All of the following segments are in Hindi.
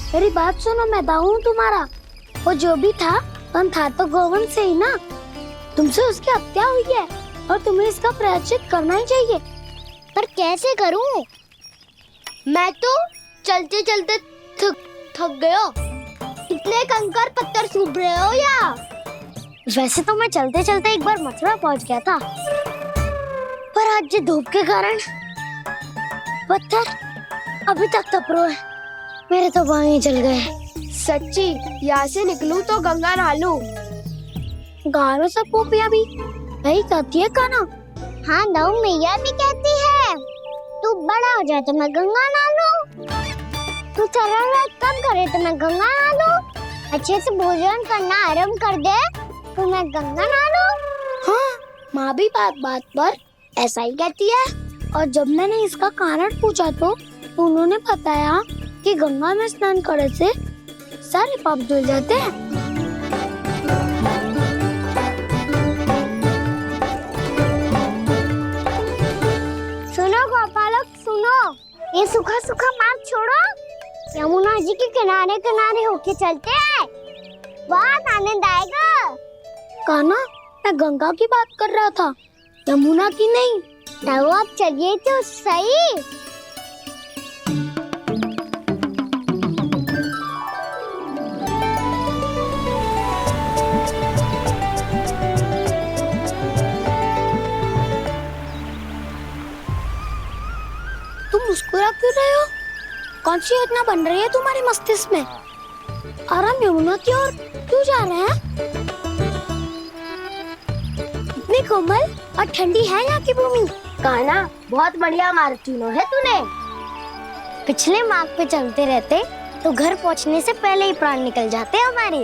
मेरी बात सुनो, मैं दाऊ हूँ तुम्हारा। वो जो भी था तो गोवन से ही ना। तुमसे उसकी हत्या हुई है और तुम्हें इसका प्रायश्चित करना ही चाहिए। पर कैसे करूं? मैं तो चलते चलते थक गया। इतने कंकर पत्थर सूख रहे हो या? वैसे तो मैं चलते चलते एक बार मथुरा पहुंच गया था, पर आज ये धूप के कारण पत्थर अभी तक तप रहे हैं। मेरे तो बाएं जल गए। सच्ची, यहाँ से निकलूं तो गंगा नहा लूं। गारो सब पोपिया भी यही कहती है काना। हाँ, दाऊ मैया भी कहती है तू बड़ा हो जाए तो मैं गंगा नहा लूं, तू शरारत कम करे तो मैं गंगा नहा लूं, अच्छे से भोजन करना आरंभ कर दे तो मैं गंगा नहा लूं। हाँ, माँ भी बात बात पर ऐसा ही कहती है। और जब मैंने इसका कारण पूछा तो उन्होंने बताया कि गंगा में स्नान करने से सारे पाप धुल जाते हैं। सुनो गोपालक, सुनो, ये सूखा सूखा मार्ग छोड़ो, यमुना जी के किनारे किनारे होके चलते हैं, बहुत आनंद आएगा। काना, मैं गंगा की बात कर रहा था, यमुना की नहीं। तो आप चलिए तो सही। तुम मुस्कुरा क्यों रहे हो? कौन सी योजना बन रही है तुम्हारे मस्तिष्क में? और हम यमुना की ओर क्यों जा रहे हैं? इतनी कोमल और ठंडी है यहाँ की भूमि। कान्हा, बहुत बढ़िया मार्ग चुना है तूने। पिछले मार्ग पे चलते रहते तो घर पहुँचने से पहले ही प्राण निकल जाते हमारे।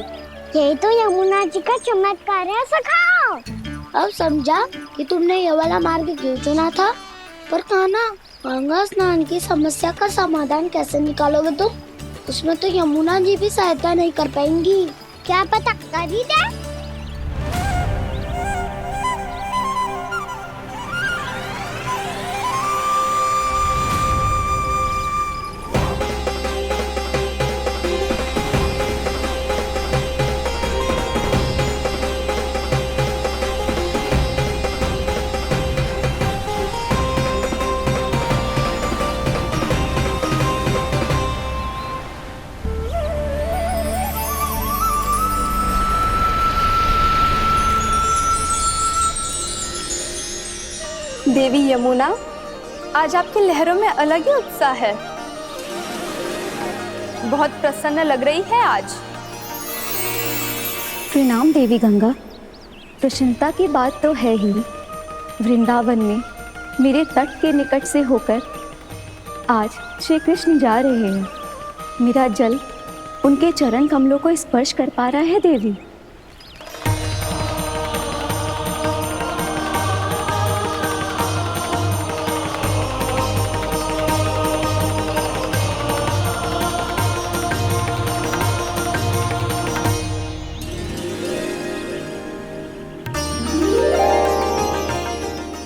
यही तो यमुना जी का चमत्कार है सखाओ। अब समझा कि तुमने ये वाला मार्ग क्यों चुना था। पर कान्हा, गंगा स्नान की समस्या का समाधान कैसे निकालोगे तुम? उसमें तो यमुना जी भी सहायता नहीं कर पाएंगी। क्या पता कर ही दे। देवी यमुना, आज आपकी लहरों में अलग ही उत्साह है। बहुत प्रसन्न लग रही है आज। प्रणाम देवी गंगा। प्रसन्नता की बात तो है ही। वृंदावन में मेरे तट के निकट से होकर आज श्री कृष्ण जा रहे हैं। मेरा जल उनके चरण कमलों को स्पर्श कर पा रहा है देवी।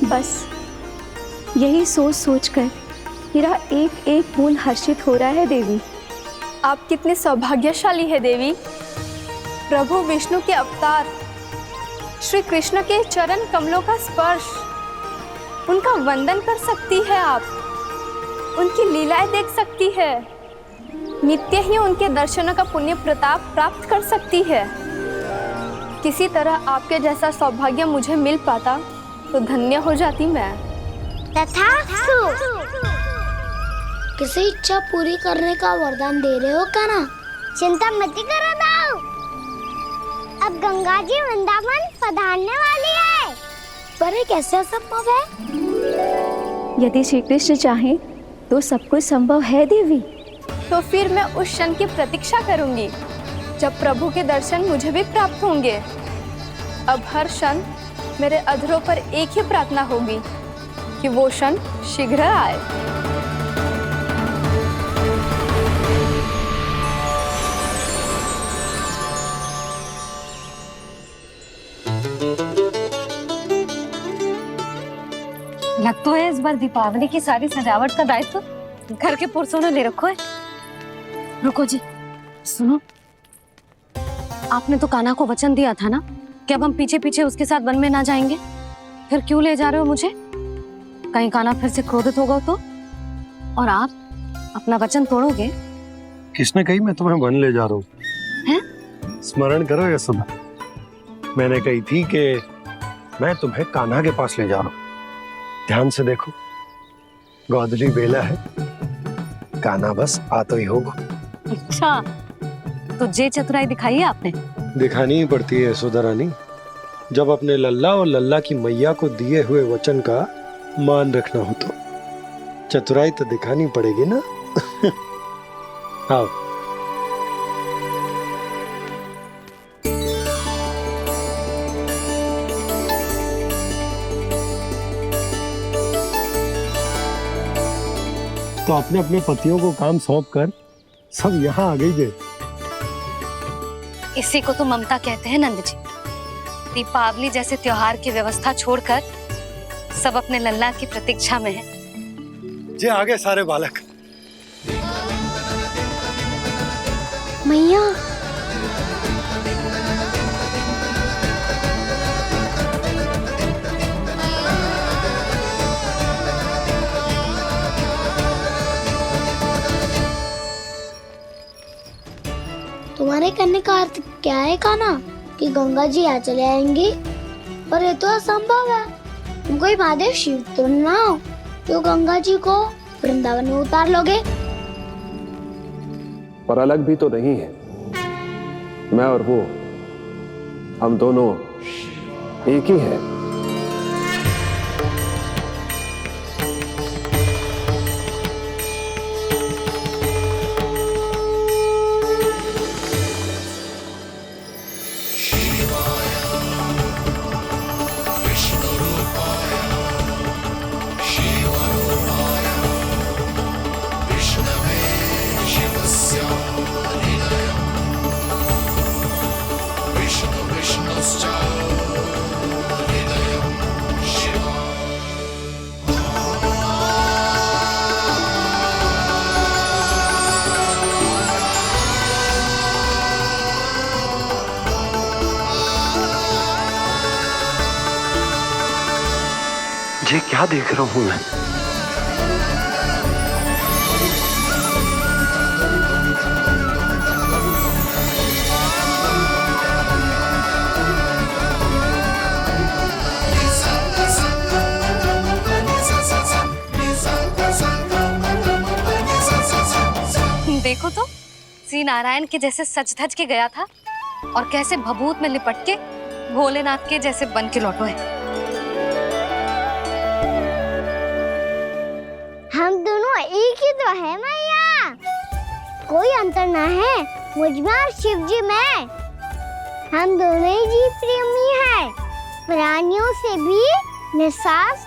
बस यही सोच सोचकर मेरा एक एक बूंद हर्षित हो रहा है देवी। आप कितने सौभाग्यशाली है देवी। प्रभु विष्णु के अवतार श्री कृष्ण के चरण कमलों का स्पर्श, उनका वंदन कर सकती है आप, उनकी लीलाएं देख सकती है, नित्य ही उनके दर्शनों का पुण्य प्रताप प्राप्त कर सकती है। किसी तरह आपके जैसा सौभाग्य मुझे मिल पाता तो धन्य हो जाती मैं। तथास्तु। किसी इच्छा पूरी करने का वरदान दे रहे हो कान्हा? चिंता मत करो दाऊ, अब गंगा जी वृंदावन पधारने वाली है। पर ये कैसे संभव है? यदि श्री कृष्ण चाहें तो सब कुछ संभव है देवी। तो फिर मैं उस क्षण की प्रतीक्षा करूंगी जब प्रभु के दर्शन मुझे भी प्राप्त होंगे। अब हर क्षण मेरे अधरों पर एक ही प्रार्थना होगी कि वो क्षण शीघ्र आए। लग तो है इस बार दीपावली की सारी सजावट का दायित्व घर के पुरुषों ने ले रखो है। रुको जी, सुनो, आपने तो कान्हा को वचन दिया था ना कि अब हम पीछे पीछे उसके साथ वन में ना जाएंगे। फिर क्यों ले जा रहे हो मुझे? कहीं कान्हा फिर से क्रोधित होगा तो? और आप अपना वचन तोड़ोगे? किसने कही मैं तुम्हें वन ले जा रहा हूँ? हैं? स्मरण करो ये सुबह, मैंने कही थी कि मैं तुम्हें कान्हा के पास ले जा रहा हूँ। ध्यान से देखो, गोधली बेला है, कान्हा बस आ तो ही होगा। अच्छा, तो जे चतुराई दिखाई है आपने? दिखानी ही पड़ती है यशोदा रानी, जब अपने लल्ला और लल्ला की मैया को दिए हुए वचन का मान रखना हो तो चतुराई तो दिखानी पड़ेगी ना। आओ। तो अपने अपने पतियों को काम सौंप कर सब यहाँ आ गई थे। इसी को तो ममता कहते हैं नंद जी। दीपावली जैसे त्योहार की व्यवस्था छोड़कर सब अपने लल्ला की प्रतीक्षा में हैं। जे आगे सारे बालक। मैया तुम्हारे कहने का अर्थ क्या है कान्हा? कि गंगा जी यहाँ चले आएंगी? पर ये तो असंभव है। तुम कोई महादेव शिव तो ना हो जो गंगा जी को वृंदावन में उतार लोगे। पर अलग भी तो नहीं है। मैं और वो, हम दोनों एक ही हैं। ये क्या देख रहा हूँ मैं? देखो तो, श्री नारायण के जैसे सज धज के गया था और कैसे भभूत में लिपट के भोलेनाथ के जैसे बन के लौटो है। हम दोनों एक ही तो है मैया, कोई अंतर ना है मुझ में और शिव जी में। हम दोनों ही जीव प्रेमी हैं, प्राणियों से भी निस्वार्थ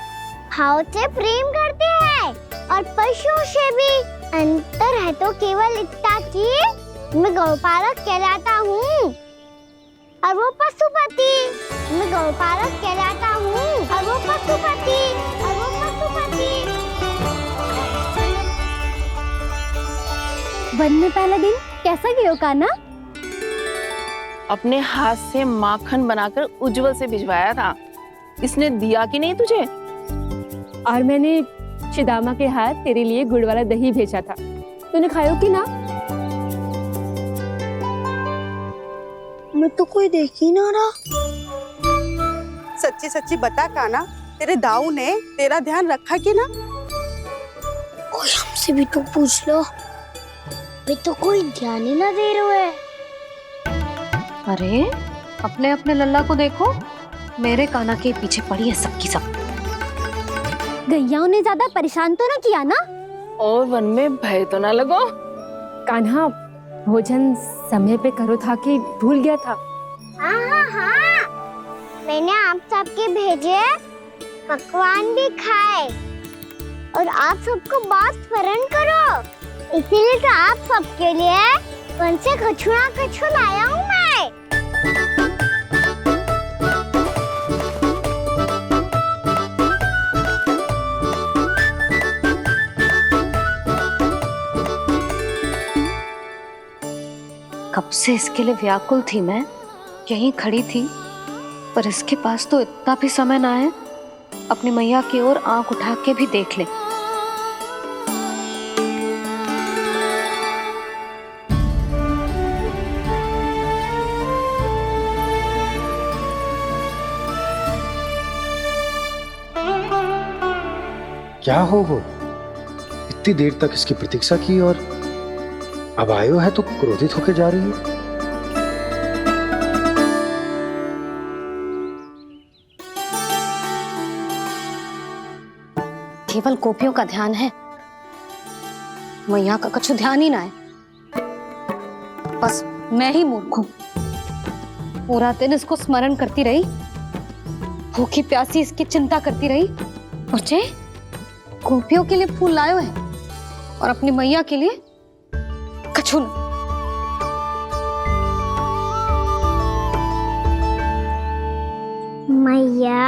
भाव से प्रेम करते हैं और पशुओं से भी। अंतर है तो केवल इतना कि मैं गौपालक कहलाता हूँ और वो पशुपति। मैं गौपालक कहलाता हूँ और वो पशुपति, और वो पशुपति। वन में पहला दिन कैसा गया कान्हा? अपने हाथ से माखन बनाकर उज्जवल से भिजवाया था। इसने दिया कि नहीं तुझे? और मैंने शिदामा के हाथ तेरे लिए गुड़ वाला दही भेजा था, तूने खायो कि ना? मैं तो कोई देख ही ना रहा। सच्ची सच्ची बता कान्हा, तेरे दाऊ ने तेरा ध्यान रखा कि ना? कोई हमसे भी तो पूछ लो, अभी तो कोई ध्यान ही ना दे रहे है। अरे अपने अपने लल्ला को देखो, मेरे कान्हा के पीछे पड़ी है सबकी सब। गैयाओं ने ज्यादा परेशान तो ना किया ना? और वन में भय तो ना लगो? कान्हा भोजन समय पे करो था कि भूल गया था? हाँ, मैंने आप सबके भेजे पकवान भी खाए और आप सबको बात स्मरण करो, इसीलिए तो आप सबके लिए वन से कछु लाया हूँ मैं। कब से इसके लिए व्याकुल थी मैं, यहीं खड़ी थी, पर इसके पास तो इतना भी समय ना है अपनी मैया की ओर आंख उठा के भी देख ले। क्या हो वो? इतनी देर तक इसकी प्रतीक्षा की और अब आयो है तो क्रोधित होकर जा रही है। केवल गोपियों का ध्यान है, मैया का कछु ध्यान ही ना है। बस मैं ही मूर्ख हूं, पूरा दिन इसको स्मरण करती रही, भूखी प्यासी इसकी चिंता करती रही, और जे गोपियों के लिए फूल लायो है और अपनी मैया के लिए कछु न। मैया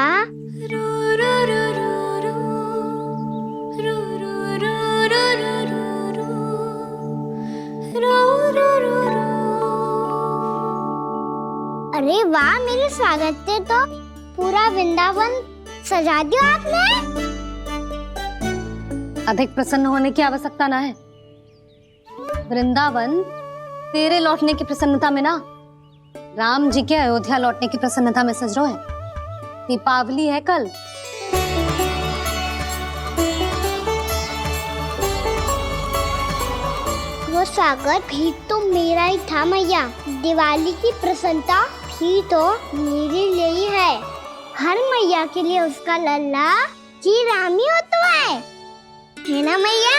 अरे वाह, मेरे स्वागत से तो पूरा वृंदावन सजा दिया आपने। अधिक प्रसन्न होने की आवश्यकता ना है। वृंदावन तेरे लौटने की प्रसन्नता में ना, राम जी के अयोध्या लौटने की प्रसन्नता में सज रहा है। दीपावली है कल। वो स्वागत भी तो मेरा ही था मैया। दिवाली की प्रसन्नता भी तो मेरे लिए ही है। हर मैया के लिए उसका लल्ला जी राम ही होता है ना मैया?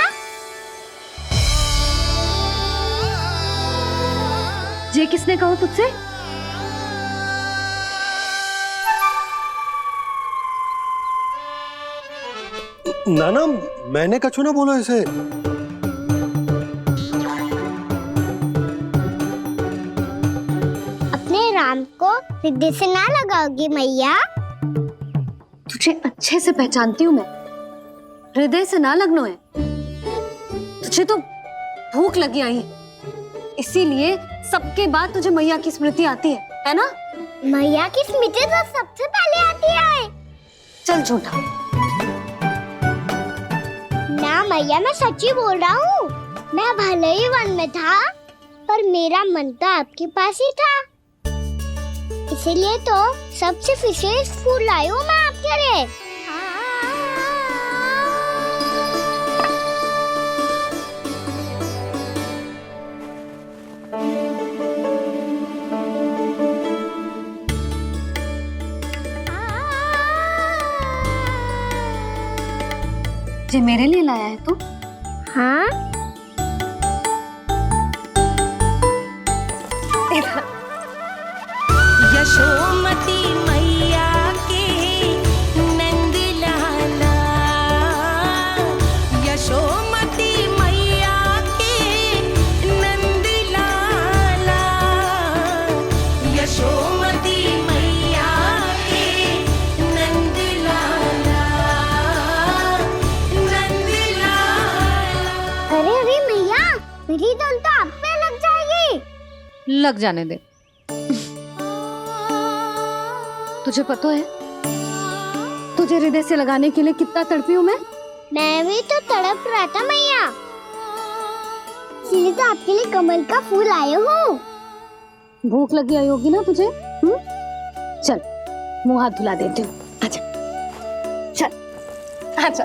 ये किसने कहा तुझसे? नाना, मैंने कछु ना बोला इसे। अपने राम को हृदय से ना लगाओगी मैया? तुझे अच्छे से पहचानती हूँ मैं, हृदय से ना लगनो है। तुझे तो भूख लगी आई है, इसीलिए सबके बाद तुझे मैया की स्मृति आती है ना? मैया की स्मृति तो सबसे पहले आती है। चल झूठा। ना मैया, मैं सच्ची बोल रहा हूँ। मैं भले ही वन में था, पर मेरा मन तो आपके पास ही था। इसीलिए तो सबसे विशेष फूल लाई हूँ मैं आपके लिए। ये मेरे लिए लाया है तू? हाँ, यशोमती मैया के नंद लाला, यशोमती मैया के नंद लाला, यशोमती मैया के नंद लाला, नंद लाला। अरे अरे मैया, मेरी धुन तो आप पे लग जाएगी। लग जाने दे। तुझे पता है तुझे हृदय से लगाने के लिए कितना तड़पी हूँ मैं? मैं भी तो तड़प रहा था मैया, इसलिए तो आपके लिए कमल का फूल आया हूँ। भूख लगी आई होगी ना तुझे? चल मुंह हाथ धुला देती हूँ। आजा, चल आजा।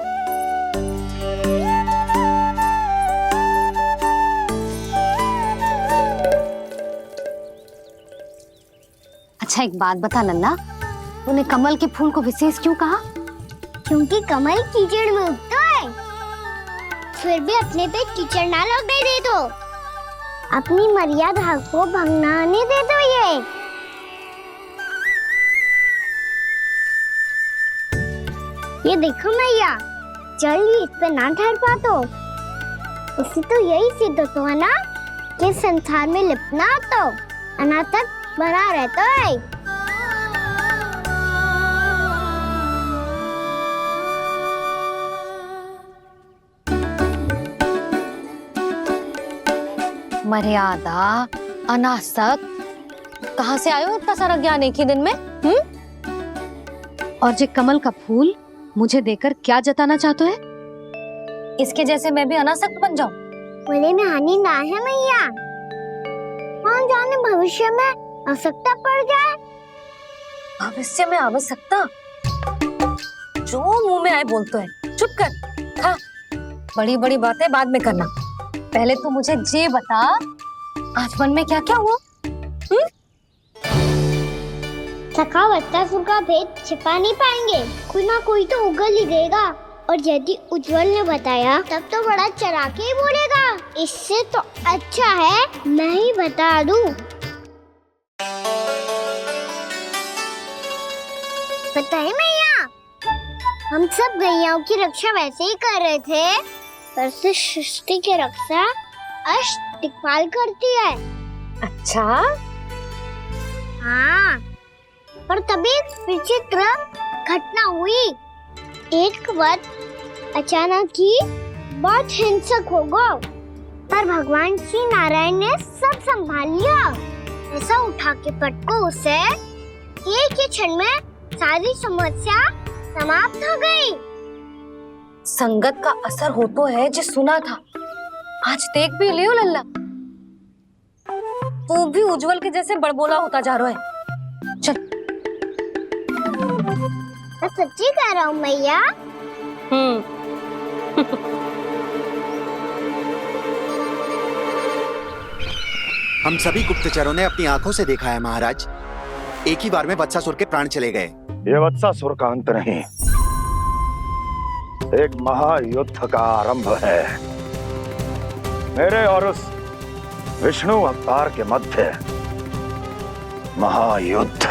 अच्छा एक बात बता नन्ना, तूने कमल के फूल को विशेष क्यों कहा? क्योंकि कमल कीचड़ में उगता है, फिर भी अपने पे कीचड़ ना लगने दे दो। अपनी मर्यादा को भंग ना आने दे दो। ये देखो मैया, जल भी इस पे ना ठहर पातो। इससे तो यही सिद्ध होता है ना कि संसार में लिपना तो अनाथ तक बना रहता है। मर्यादा अनासक, कहाँ से आयो इतना सारा ज्ञान एक ही दिन में? और जे कमल का फूल मुझे देकर क्या जताना चाहते है? इसके जैसे मैं भी अनासक्त बन जाऊं? बोले में हानि ना है मैया, कौन जाने भविष्य में आवश्यकता पड़ जाए। भविष्य में आवश्यकता? जो मुंह में आए बोलते है, चुप कर। हाँ, बड़ी बड़ी बातें बाद में करना, पहले तो मुझे ये बता आज वन में क्या क्या हुआ? सखा बत्तासुर का भेद छिपा नहीं पाएंगे, कोई ना कोई तो उगल ही गएगा। और यदि उज्जवल ने बताया तब तो बड़ा चढ़ा के ही बोलेगा, इससे तो अच्छा है मैं ही बता दूं। पता है मैया, हम सब गैयाओं की रक्षा वैसे ही कर रहे थे, पर से सृष्टि की रक्षा अष्ट दिक्पाल करती है। अच्छा, हाँ, पर तभी विचित्र घटना हुई। एक वक्त अचानक ही बहुत हिंसक हो गया, पर भगवान श्री नारायण ने सब संभाल लिया। ऐसा उठा के पटको उसे, एक ही क्षण में सारी समस्या समाप्त हो गई। संगत का असर हो तो है, जो सुना था आज देख भी लियो लल्ला। तू भी उज्जवल के जैसे बड़बोला होता जा रहा है। चल। मैं सच्ची कह रहा हूँ मैया। हम सभी गुप्तचरों ने अपनी आंखों से देखा है महाराज, एक ही बार में वत्सासुर के प्राण चले गए। ये वत्सासुर का अंत नहीं, एक महायुद्ध का आरंभ है। मेरे और उस विष्णु अवतार के मध्य महायुद्ध।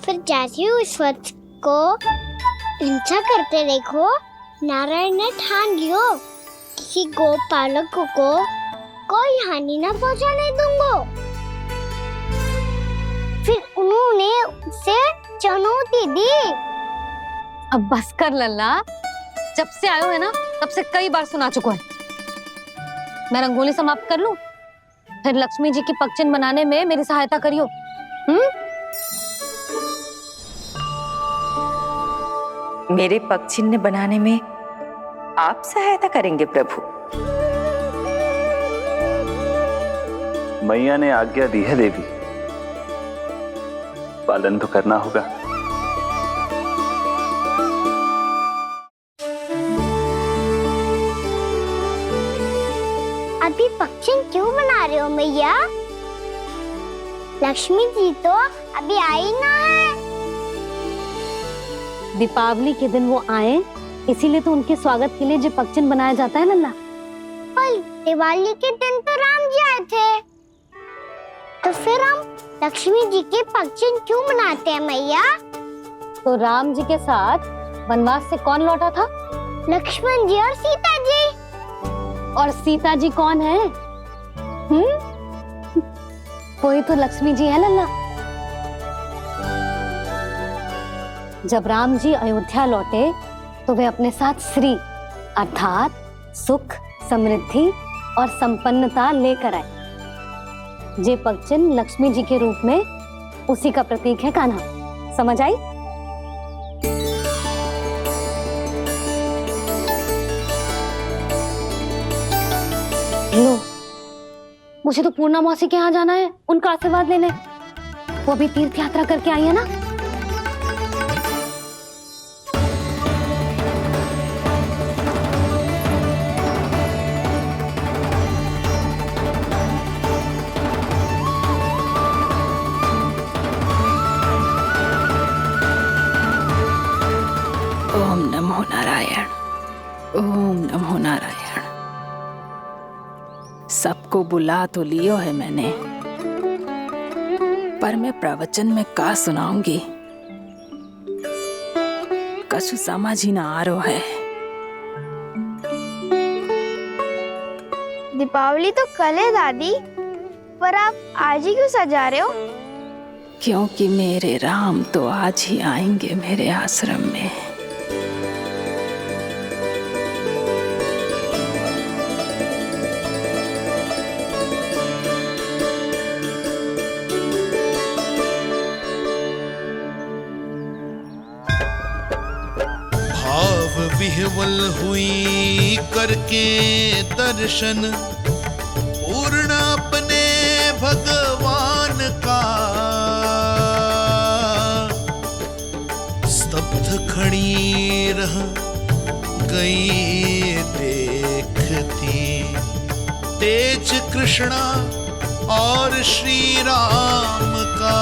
फिर जैसे ही उस वक्त को हिंसा करते देखो, नारायण ने ठान लियो किसी गोपालक को कोई हानि न पहुंचाने दूंगा। फिर उन्होंने उसे चुनौती दी। अब बस कर लल्ला, जब से आयो है ना तब से कई बार सुना चुका है। मैं रंगोली समाप्त कर लूं, फिर लक्ष्मी जी की पगचिन बनाने में मेरी सहायता करियो। मेरे पग चिन्ह बनाने में आप सहायता करेंगे प्रभु? मैया ने आज्ञा दी है देवी, पालन तो करना होगा। अभी पक्षी क्यों बना रहे हो मैया? लक्ष्मी जी तो अभी आई ना है। दीपावली के दिन वो आए, इसीलिए तो उनके स्वागत के लिए जो पगचिन बनाया जाता है लल्ला। पर दिवाली के दिन तो राम जी आए थे, तो फिर हम लक्ष्मी जी के पगचिन क्यों बनाते हैं मैया? तो राम जी के साथ वनवास से कौन लौटा था? लक्ष्मण जी और सीता जी। और सीता जी कौन है? कोई तो लक्ष्मी जी है लल्ला। जब राम जी अयोध्या लौटे तो वे अपने साथ श्री अर्थात सुख, समृद्धि और संपन्नता लेकर आए। जे पगचिन लक्ष्मी जी के रूप में उसी का प्रतीक है कान्हा। समझ आई? लो, मुझे तो पूर्णा मौसी के यहाँ जाना है, उनका आशीर्वाद लेने। वो अभी तीर्थ यात्रा करके आई है ना। ओम नमो नारायण, ओम नमो नारायण। सबको बुला तो लियो है मैंने, पर मैं प्रवचन में का सुनाऊंगी, कछु समझ ही ना आ रहा है। दीपावली तो कल है दादी, पर आप आज ही क्यों सजा रहे हो? क्योंकि मेरे राम तो आज ही आएंगे मेरे आश्रम में। विह्वल हुई करके दर्शन पूर्ण अपने भगवान का, स्तब्ध खड़ी रह गई देखती तेज कृष्णा और श्री राम का।